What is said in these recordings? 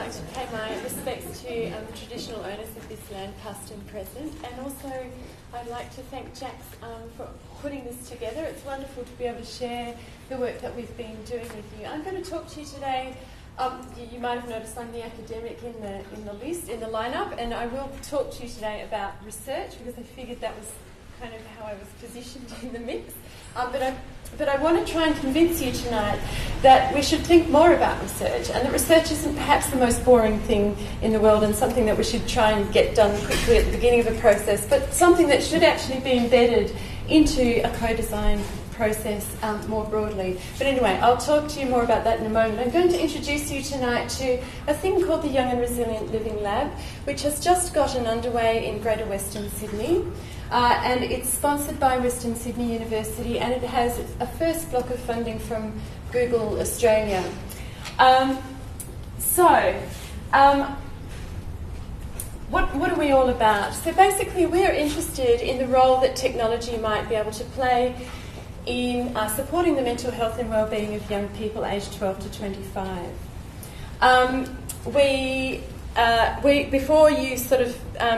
like to pay my respects to the traditional owners of this land, past and present, and also I'd like to thank Jax for putting this together. It's wonderful to be able to share the work that we've been doing with you. I'm going to talk to you today. You might have noticed I'm the academic in the list, in the lineup, and I will talk to you today about research because I figured that was kind of how I was positioned in the mix. But I want to try and convince you tonight that we should think more about research, and that research isn't perhaps the most boring thing in the world and something that we should try and get done quickly at the beginning of a process, but something that should actually be embedded into a co-design process more broadly. But anyway, I'll talk to you more about that in a moment. I'm going to introduce you tonight to a thing called the Young and Resilient Living Lab, which has just gotten underway in Greater Western Sydney. And it's sponsored by Western Sydney University, and it has a first block of funding from Google Australia. What are we all about? So basically we're interested in the role that technology might be able to play in supporting the mental health and wellbeing of young people aged 12 to 25. Before you sort of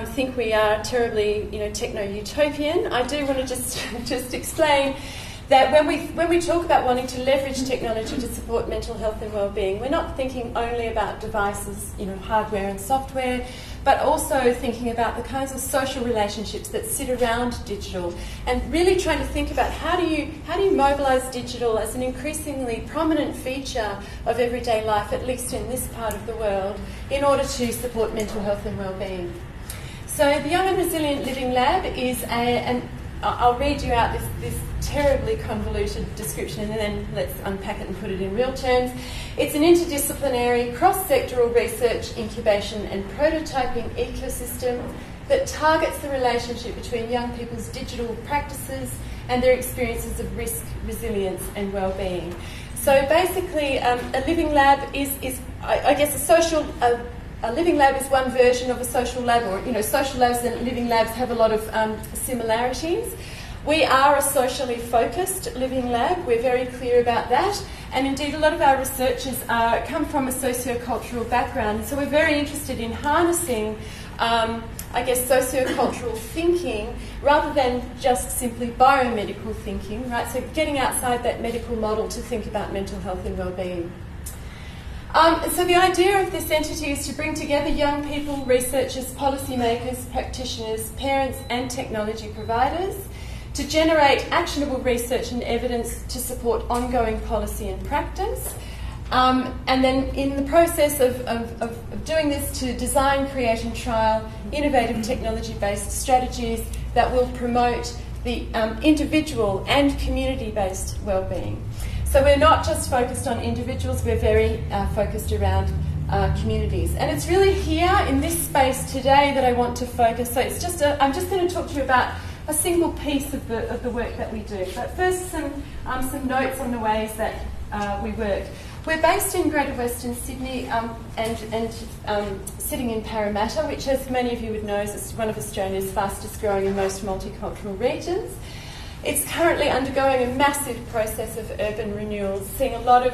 think we are terribly, techno-utopian, I do want to just explain that when we talk about wanting to leverage technology to support mental health and wellbeing, we're not thinking only about devices, hardware and software, but also thinking about the kinds of social relationships that sit around digital, and really trying to think about how do you mobilise digital as an increasingly prominent feature of everyday life, at least in this part of the world, in order to support mental health and wellbeing. So the Young and Resilient Living Lab is I'll read you out this terribly convoluted description and then let's unpack it and put it in real terms. It's an interdisciplinary, cross-sectoral research, incubation and prototyping ecosystem that targets the relationship between young people's digital practices and their experiences of risk, resilience and well-being. So basically a living lab is I guess a living lab is one version of a social lab, or social labs and living labs have a lot of similarities. We are a socially focused living lab. We're very clear about that, and indeed a lot of our researchers come from a socio-cultural background, so we're very interested in harnessing socio-cultural thinking rather than just simply biomedical thinking, right? So getting outside that medical model to think about mental health and well-being. So the idea of this entity is to bring together young people, researchers, policymakers, practitioners, parents and technology providers to generate actionable research and evidence to support ongoing policy and practice. And then in the process of doing this, to design, create and trial innovative technology-based strategies that will promote the individual and community-based wellbeing. So we're not just focused on individuals, we're very focused around communities. And it's really here in this space today that I want to focus. So it's I'm just going to talk to you about a single piece of the work that we do. But first some notes on the ways that we work. We're based in Greater Western Sydney and sitting in Parramatta, which, as many of you would know, is one of Australia's fastest growing and most multicultural regions. It's currently undergoing a massive process of urban renewal, seeing a lot of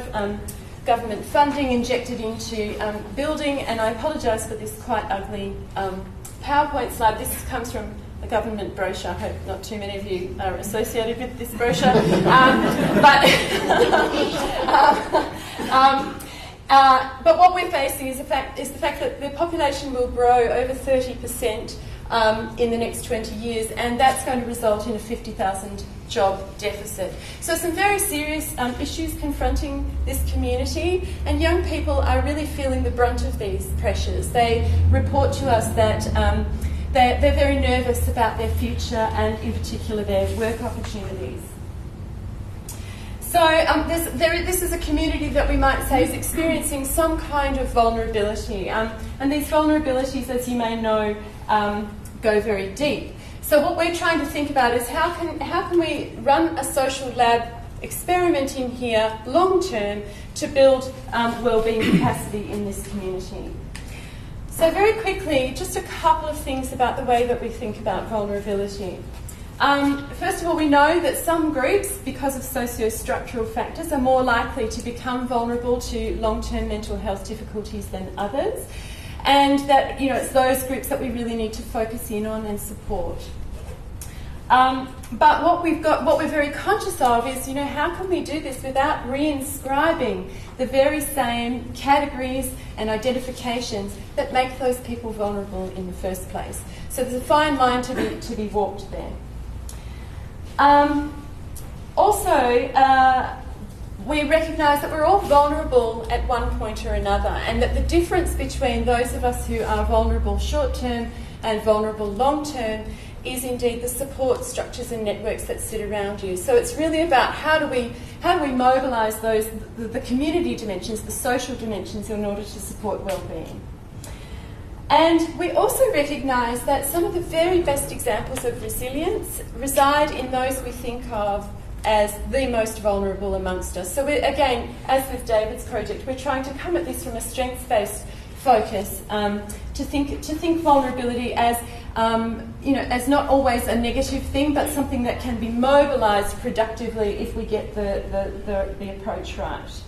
government funding injected into building, and I apologise for this quite ugly PowerPoint slide. This comes from a government brochure. I hope not too many of you are associated with this brochure. But what we're facing is the fact that the population will grow over 30% in the next 20 years, and that's going to result in a 50,000 job deficit. So some very serious issues confronting this community, and young people are really feeling the brunt of these pressures. They report to us that they're very nervous about their future and in particular their work opportunities. So this is a community that we might say is experiencing some kind of vulnerability, and these vulnerabilities, as you may know, go very deep. So what we're trying to think about is how can we run a social lab experimenting here long term to build wellbeing capacity in this community. So very quickly, just a couple of things about the way that we think about vulnerability. First of all, we know that some groups, because of socio-structural factors, are more likely to become vulnerable to long-term mental health difficulties than others, and that it's those groups that we really need to focus in on and support. But what we're very conscious of is, how can we do this without reinscribing the very same categories and identifications that make those people vulnerable in the first place? So there's a fine line to be walked there. We recognise that we're all vulnerable at one point or another, and that the difference between those of us who are vulnerable short-term and vulnerable long-term is indeed the support structures and networks that sit around you. So it's really about how do we mobilise the community dimensions, the social dimensions, in order to support wellbeing. And we also recognise that some of the very best examples of resilience reside in those we think of as the most vulnerable amongst us. So again, as with David's project, we're trying to come at this from a strengths-based focus, to think vulnerability as as not always a negative thing, but something that can be mobilised productively if we get the approach right.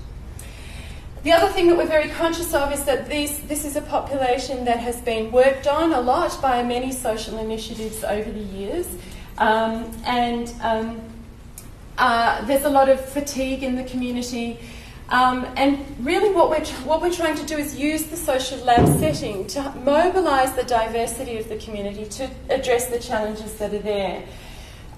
The other thing that we're very conscious of is that this is a population that has been worked on a lot by many social initiatives over the years, and there's a lot of fatigue in the community. And really what we're trying to do is use the social lab setting to mobilise the diversity of the community to address the challenges that are there.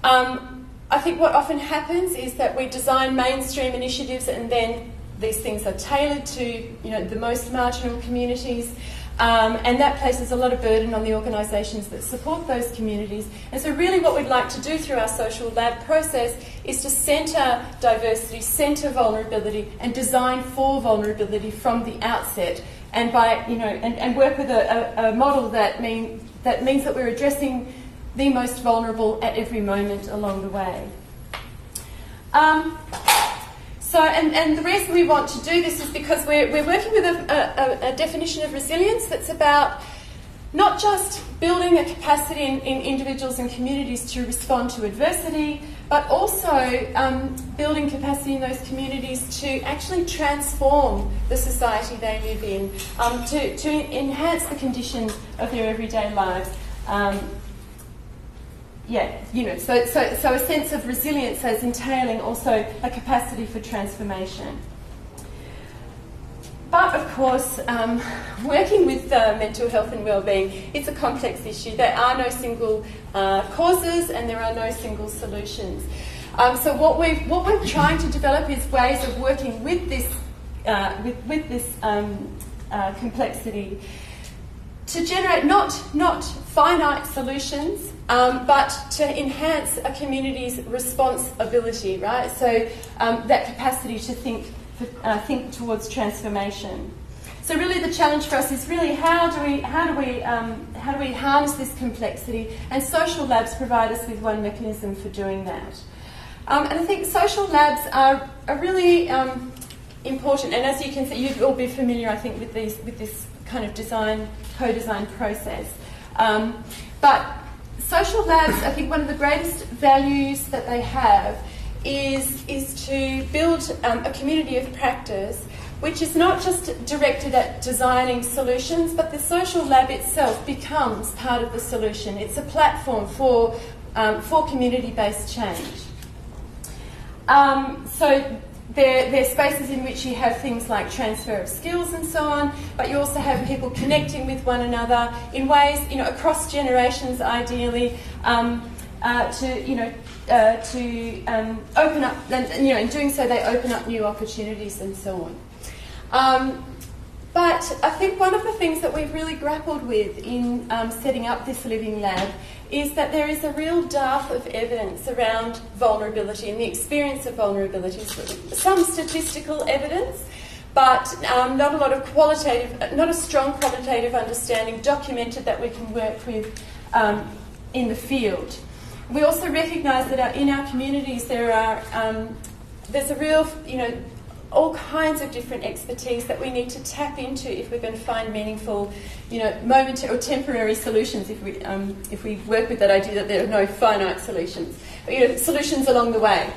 I think what often happens is that we design mainstream initiatives, and then these things are tailored to the most marginal communities, and that places a lot of burden on the organisations that support those communities. And so really what we'd like to do through our social lab process is to centre diversity, centre vulnerability, and design for vulnerability from the outset, and by and work with a model that means that we're addressing the most vulnerable at every moment along the way. And the reason we want to do this is because we're working with a definition of resilience that's about not just building a capacity in individuals and communities to respond to adversity, but also building capacity in those communities to actually transform the society they live in, to enhance the conditions of their everyday lives. So a sense of resilience as entailing also a capacity for transformation. But of course, working with mental health and wellbeing, it's a complex issue. There are no single causes, and there are no single solutions. So what we're trying to develop is ways of working with this complexity to generate not finite solutions, but to enhance a community's responsibility, right? So that capacity to think towards transformation. So really, the challenge for us is really how do we harness this complexity? And social labs provide us with one mechanism for doing that. And I think social labs are really important. And as you can see, you'd all be familiar, I think, with this kind of co-design process. But social labs, I think one of the greatest values that they have is to build a community of practice which is not just directed at designing solutions, but the social lab itself becomes part of the solution. It's a platform for community-based change. So they're spaces in which you have things like transfer of skills and so on, but you also have people connecting with one another in ways, across generations, ideally, to open up, and in doing so they open up new opportunities and so on. But I think one of the things that we've really grappled with in setting up this living lab is that there is a real dearth of evidence around vulnerability and the experience of vulnerability. Some statistical evidence, but not a lot of not a strong qualitative understanding documented that we can work with in the field. We also recognise that in our communities there's a real, all kinds of different expertise that we need to tap into if we're going to find meaningful, momentary or temporary solutions. If we work with that idea that there are no finite solutions, but, solutions along the way.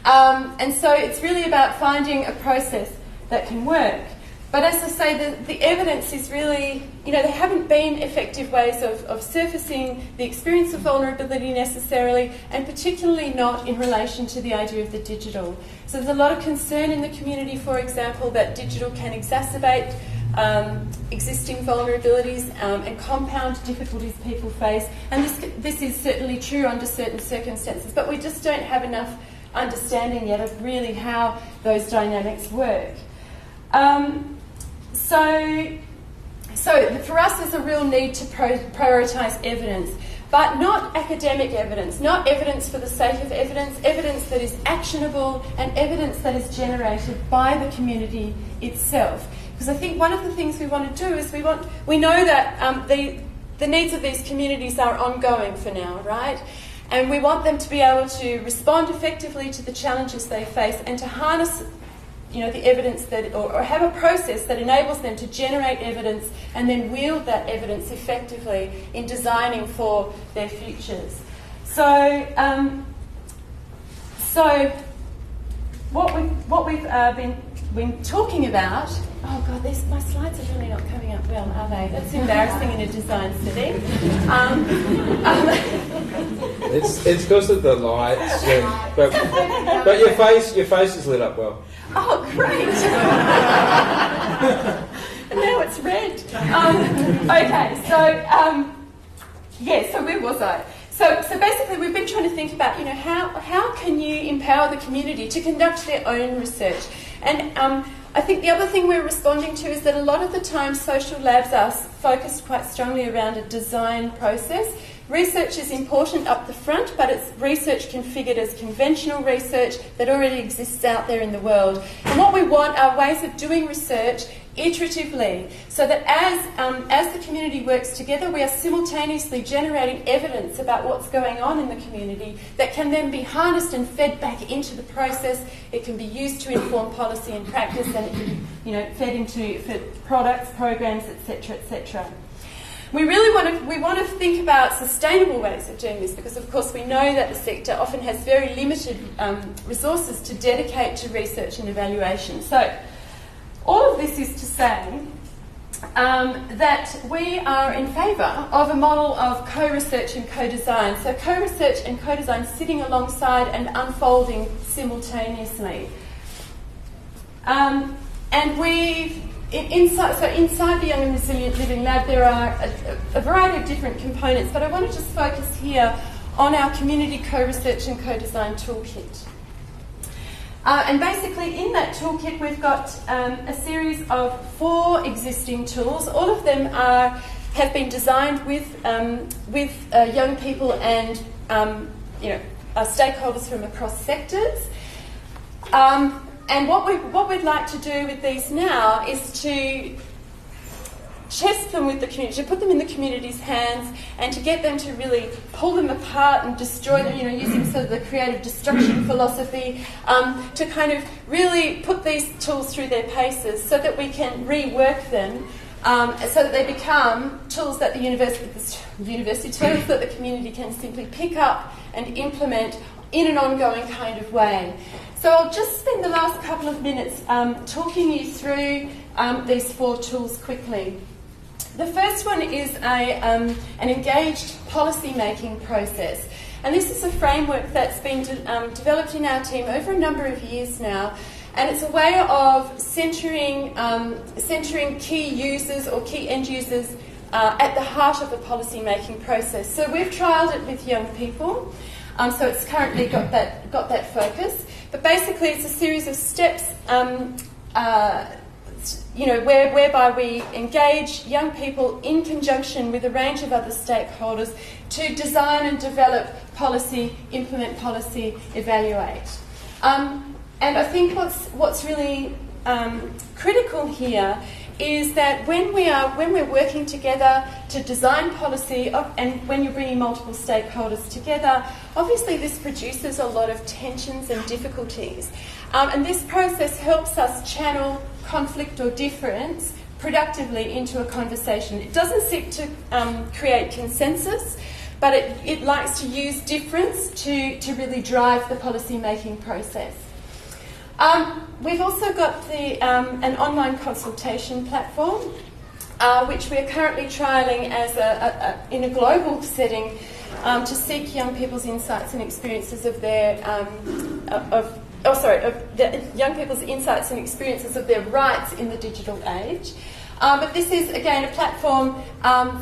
And so it's really about finding a process that can work. But as I say, the evidence is really, there haven't been effective ways of surfacing the experience of vulnerability necessarily, and particularly not in relation to the idea of the digital. So there's a lot of concern in the community, for example, that digital can exacerbate existing vulnerabilities and compound difficulties people face. And this is certainly true under certain circumstances, but we just don't have enough understanding yet of really how those dynamics work. So for us there's a real need to prioritise evidence, but not academic evidence, not evidence for the sake of evidence, evidence that is actionable and evidence that is generated by the community itself. Because I think one of the things we want to do is we know that the needs of these communities are ongoing for now, right? And we want them to be able to respond effectively to the challenges they face and to harness the evidence that, or have a process that enables them to generate evidence and then wield that evidence effectively in designing for their futures. So what we've been talking about. Oh God, my slides are really not coming up well, are they? That's embarrassing in a design setting. It's because of the lights, but your face is lit up well. Oh, great! And now it's red. Okay, so where was I? So basically, we've been trying to think about, how can you empower the community to conduct their own research? And I think the other thing we're responding to is that a lot of the time social labs are focused quite strongly around a design process. Research is important up the front, but it's research configured as conventional research that already exists out there in the world. And what we want are ways of doing research iteratively, so that as the community works together, we are simultaneously generating evidence about what's going on in the community that can then be harnessed and fed back into the process. It can be used to inform policy and practice, and it can be, fed into for products, programs, etc., etc. We really want to think about sustainable ways of doing this, because of course we know that the sector often has very limited resources to dedicate to research and evaluation. So all of this is to say that we are in favour of a model of co-research and co-design. So co-research and co-design sitting alongside and unfolding simultaneously. And inside the Young and Resilient Living Lab, there are a variety of different components, but I want to just focus here on our community co-research and co-design toolkit. And basically in that toolkit we've got a series of 4 existing tools. All of them have been designed with young people and stakeholders from across sectors. And what we'd like to do with these now is to test them with the community, to put them in the community's hands and to get them to really pull them apart and destroy them, using sort of the creative destruction philosophy, to kind of really put these tools through their paces so that we can rework them, so that they become tools that the university tools that the community can simply pick up and implement in an ongoing kind of way. So I'll just spend the last couple of minutes talking you through these 4 tools quickly. The first one is an engaged policy-making process. And this is a framework that's been developed in our team over a number of years now. And it's a way of centering key users or key end users at the heart of the policy-making process. So we've trialled it with young people. So it's currently got that focus. But basically it's a series of steps whereby we engage young people in conjunction with a range of other stakeholders to design and develop policy, implement policy, evaluate. And I think what's really critical here is that when we're working together to design policy, and when you're bringing multiple stakeholders together, obviously this produces a lot of tensions and difficulties. And this process helps us channel conflict or difference productively into a conversation. It doesn't seek to create consensus, but it likes to use difference to really drive the policy making process. We've also got an online consultation platform, which we're currently trialling as in a global setting to seek young people's insights and experiences of their young people's insights and experiences of their rights in the digital age. But this is again a platform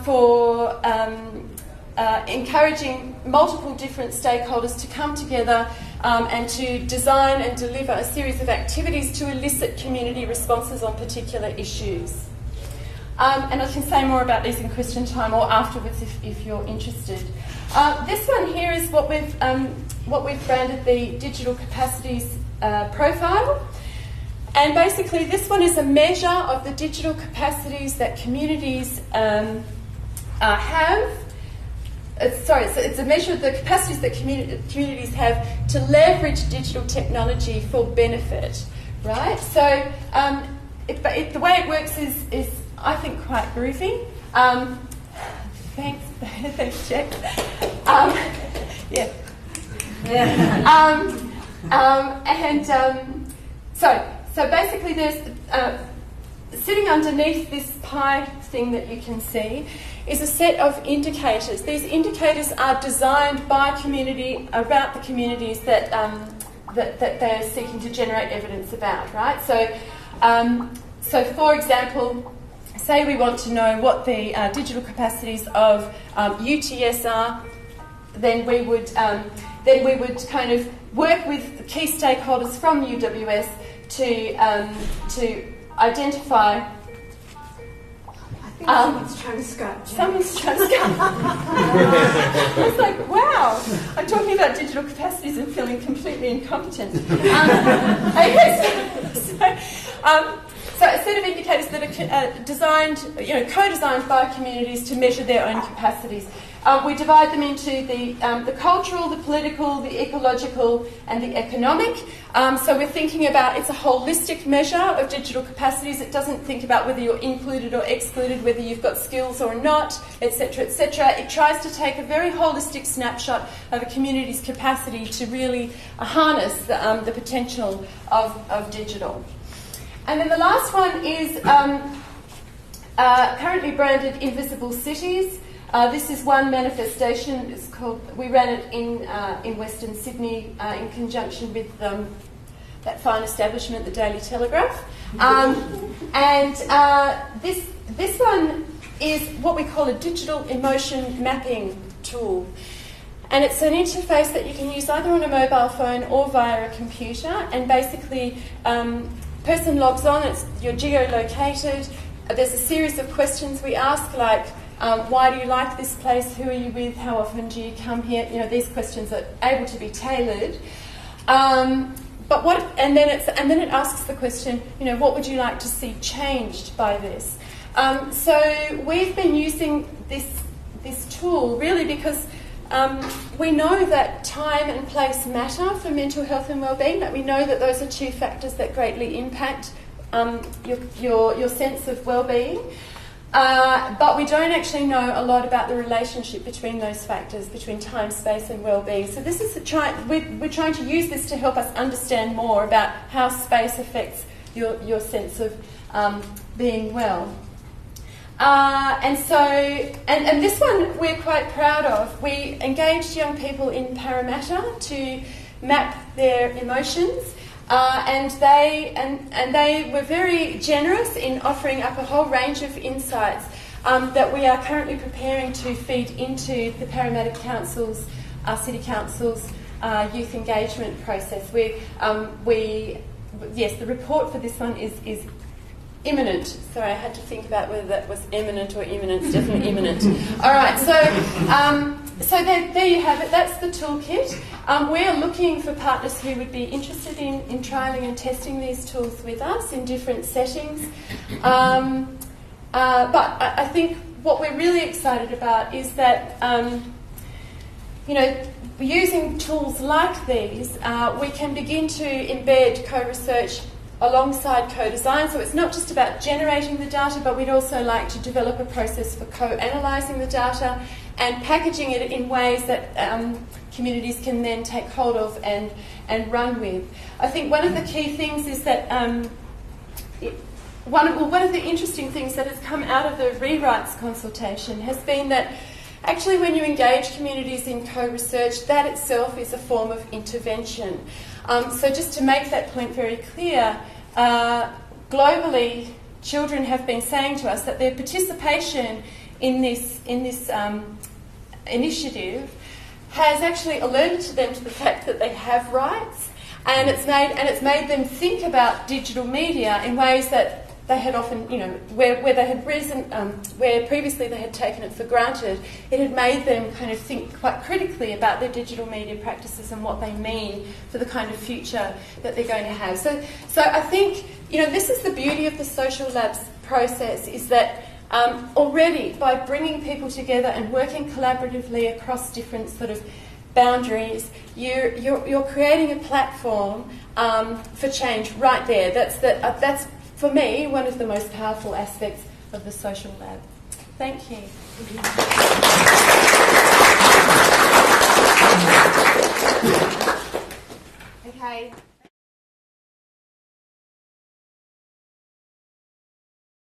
for encouraging multiple different stakeholders to come together and to design and deliver a series of activities to elicit community responses on particular issues. And I can say more about these in question time or afterwards if you're interested. This one here is what we've branded the Digital Capacities Profile. And basically this one is a measure of the digital capacities that communities have. It's a measure of the capacities that communities have to leverage digital technology for benefit, right? So the way it works is I think, quite groovy. Thanks, Jack. So basically there's sitting underneath this pie thing that you can see is a set of indicators. These indicators are designed by community, about the communities that they're seeking to generate evidence about, right? So for example, say we want to know what the digital capacities of UTS are, then we would kind of work with key stakeholders from UWS to identify. Someone's trying to Skype. Someone's trying to Skype. I was like, wow, I'm talking about digital capacities and feeling completely incompetent. So a set of indicators that are designed, co-designed by communities to measure their own capacities. We divide them into the cultural, the political, the ecological, and the economic. So we're thinking about, it's a holistic measure of digital capacities. It doesn't think about whether you're included or excluded, whether you've got skills or not, etc., etc. It tries to take a very holistic snapshot of a community's capacity to really harness the potential of digital. And then the last one is currently branded Invisible Cities. This is one manifestation. It's called. We ran it in Western Sydney in conjunction with that fine establishment, the Daily Telegraph. This one is what we call a digital emotion mapping tool, and it's an interface that you can use either on a mobile phone or via a computer. And basically, person logs on. You're geolocated. There's a series of questions we ask, like. Why do you like this place? Who are you with? How often do you come here? These questions are able to be tailored. And then it asks the question, what would you like to see changed by this? So we've been using this tool really because we know that time and place matter for mental health and wellbeing. That we know that those are two factors that greatly impact your sense of wellbeing. But we don't actually know a lot about the relationship between those factors, between time, space and well-being. So this is we're trying to use this to help us understand more about how space affects your sense of being well. And this one we're quite proud of. We engaged young people in Parramatta to map their emotions. And they were very generous in offering up a whole range of insights that we are currently preparing to feed into the Parramatta Council's, City Council's youth engagement process. The report for this one is imminent. Sorry, I had to think about whether that was eminent or imminent. It's definitely imminent. All right, so So there you have it. That's the toolkit. We're looking for partners who would be interested in trialling and testing these tools with us in different settings. But I think what we're really excited about is that, using tools like these, we can begin to embed co-research alongside co-design. So it's not just about generating the data, but we'd also like to develop a process for co-analysing the data and packaging it in ways that communities can then take hold of and run with. I think one of the key things is that one of the interesting things that has come out of the rewrites consultation has been that actually when you engage communities in co-research, that itself is a form of intervention. So just to make that point very clear, globally, children have been saying to us that their participation in this initiative has actually alerted to them to the fact that they have rights, and it's made them think about digital media in ways that they had often, where they had where previously they had taken it for granted. It had made them kind of think quite critically about their digital media practices and what they mean for the kind of future that they're going to have. So I think, this is the beauty of the social labs process, is that already by bringing people together and working collaboratively across different sort of boundaries, you're creating a platform for change right there. That's for me, one of the most powerful aspects of the social lab. Thank you. Okay.